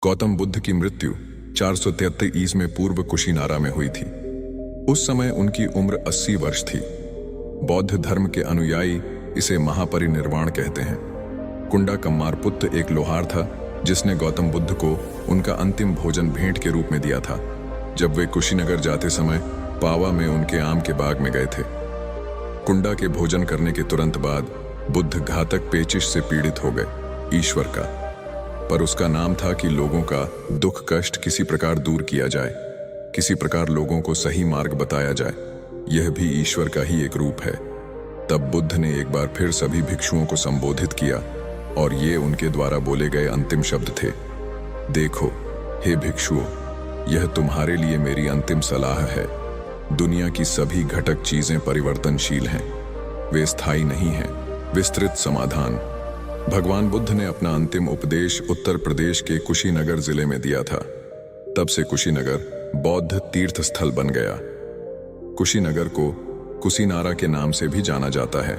गौतम बुद्ध की मृत्यु 473 ईस्वी में पूर्व कुशीनारा में हुई थी। उस समय उनकी उम्र 80 वर्ष थी। बौद्ध धर्म के अनुयायी इसे महापरिनिर्वाण कहते हैं। कुंडा कम्मार पुत्र एक लोहार था जिसने गौतम बुद्ध को उनका अंतिम भोजन भेंट के रूप में दिया था जब वे कुशीनगर जाते समय पावा में उनके आम के बाग में गए थे। कुंडा के भोजन करने के तुरंत बाद बुद्ध घातक पेचिश से पीड़ित हो गए। ईश्वर का पर उसका नाम था कि लोगों का दुख कष्ट किसी प्रकार दूर किया जाए, किसी प्रकार लोगों को सही मार्ग बताया जाए। यह भी ईश्वर का ही एक रूप है। तब बुद्ध ने एक बार फिर सभी भिक्षुओं को संबोधित किया और ये उनके द्वारा बोले गए अंतिम शब्द थे। देखो हे भिक्षुओं, यह तुम्हारे लिए मेरी अंतिम सलाह है। दुनिया की सभी घटक चीजें परिवर्तनशील हैं, वे स्थायी नहीं हैं। विस्तृत समाधान। भगवान बुद्ध ने अपना अंतिम उपदेश उत्तर प्रदेश के कुशीनगर जिले में दिया था। तब से कुशीनगर बौद्ध तीर्थ स्थल बन गया। कुशीनगर को कुशीनारा के नाम से भी जाना जाता है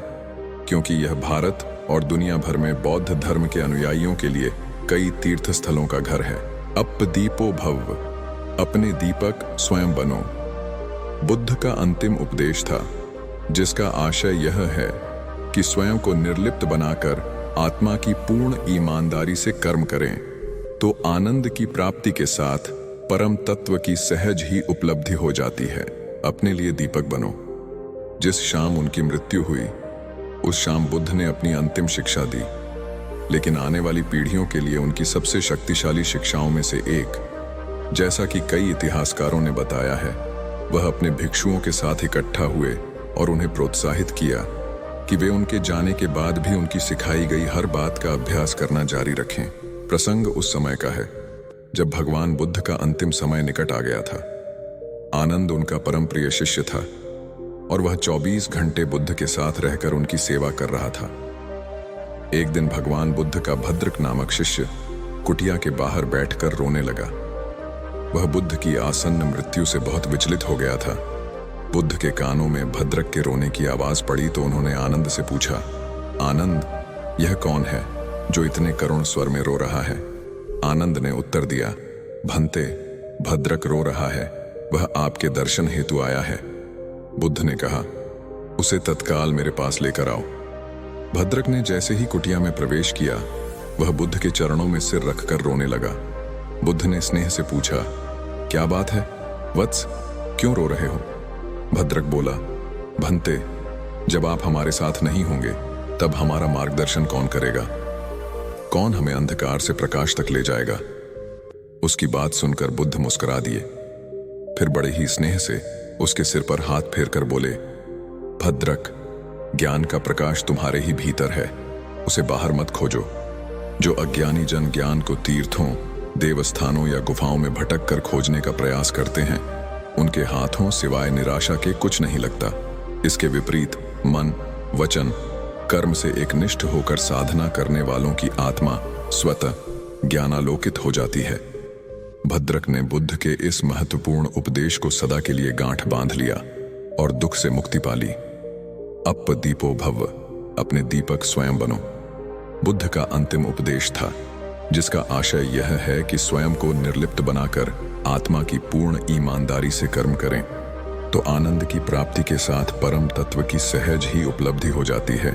क्योंकि यह भारत और दुनिया भर में बौद्ध धर्म के अनुयायियों के लिए कई तीर्थ स्थलों का घर है। अपदीपो भव, अपने दीपक स्वयं बनो, बुद्ध का अंतिम उपदेश था जिसका आशय यह है कि स्वयं को निर्लिप्त बनाकर आत्मा की पूर्ण ईमानदारी से कर्म करें तो आनंद की प्राप्ति के साथ परम तत्व की सहज ही उपलब्धि हो जाती है। अपने लिए दीपक बनो। जिस शाम उनकी मृत्यु हुई उस शाम बुद्ध ने अपनी अंतिम शिक्षा दी, लेकिन आने वाली पीढ़ियों के लिए उनकी सबसे शक्तिशाली शिक्षाओं में से एक, जैसा कि कई इतिहासकारों ने बताया है, वह अपने भिक्षुओं के साथ इकट्ठा हुए और उन्हें प्रोत्साहित किया कि वे उनके जाने के बाद भी उनकी सिखाई गई हर बात का अभ्यास करना जारी रखें। प्रसंग उस समय का है जब भगवान बुद्ध का अंतिम समय निकट आ गया था। आनंद उनका परम प्रिय शिष्य था और वह 24 घंटे बुद्ध के साथ रहकर उनकी सेवा कर रहा था। एक दिन भगवान बुद्ध का भद्रक नामक शिष्य कुटिया के बाहर बैठकर रोने लगा। वह बुद्ध की आसन्न मृत्यु से बहुत विचलित हो गया था। बुद्ध के कानों में भद्रक के रोने की आवाज पड़ी तो उन्होंने आनंद से पूछा, आनंद, यह कौन है जो इतने करुण स्वर में रो रहा है? आनंद ने उत्तर दिया, भंते, भद्रक रो रहा है, वह आपके दर्शन हेतु आया है। बुद्ध ने कहा, उसे तत्काल मेरे पास लेकर आओ। भद्रक ने जैसे ही कुटिया में प्रवेश किया वह बुद्ध के चरणों में सिर रखकर रोने लगा। बुद्ध ने स्नेह से पूछा, क्या बात है वत्स, क्यों रो रहे हो? भद्रक बोला, भंते, जब आप हमारे साथ नहीं होंगे तब हमारा मार्गदर्शन कौन करेगा? कौन हमें अंधकार से प्रकाश तक ले जाएगा? उसकी बात सुनकर बुद्ध मुस्कुरा दिए। फिर बड़े ही स्नेह से उसके सिर पर हाथ फेरकर बोले, भद्रक, ज्ञान का प्रकाश तुम्हारे ही भीतर है, उसे बाहर मत खोजो। जो अज्ञानी जन ज्ञान को तीर्थों, देवस्थानों या गुफाओं में भटक कर खोजने का प्रयास करते हैं, उनके हाथों सिवाय निराशा के कुछ नहीं लगता। इसके विपरीत मन, वचन, कर्म से एकनिष्ठ होकर साधना करने वालों की आत्मा स्वतः ज्ञानालोकित हो जाती है। भद्रक ने बुद्ध के इस महत्वपूर्ण उपदेश को सदा के लिए गांठ बांध लिया और दुख से मुक्ति पाली। अपदीपो भव, अपने दीपक स्वयं बनो, बुद्ध का अंतिम उपदेश था जिसका आशय यह है कि स्वयं को निर्लिप्त बनाकर आत्मा की पूर्ण ईमानदारी से कर्म करें तो आनंद की प्राप्ति के साथ परम तत्व की सहज ही उपलब्धि हो जाती है।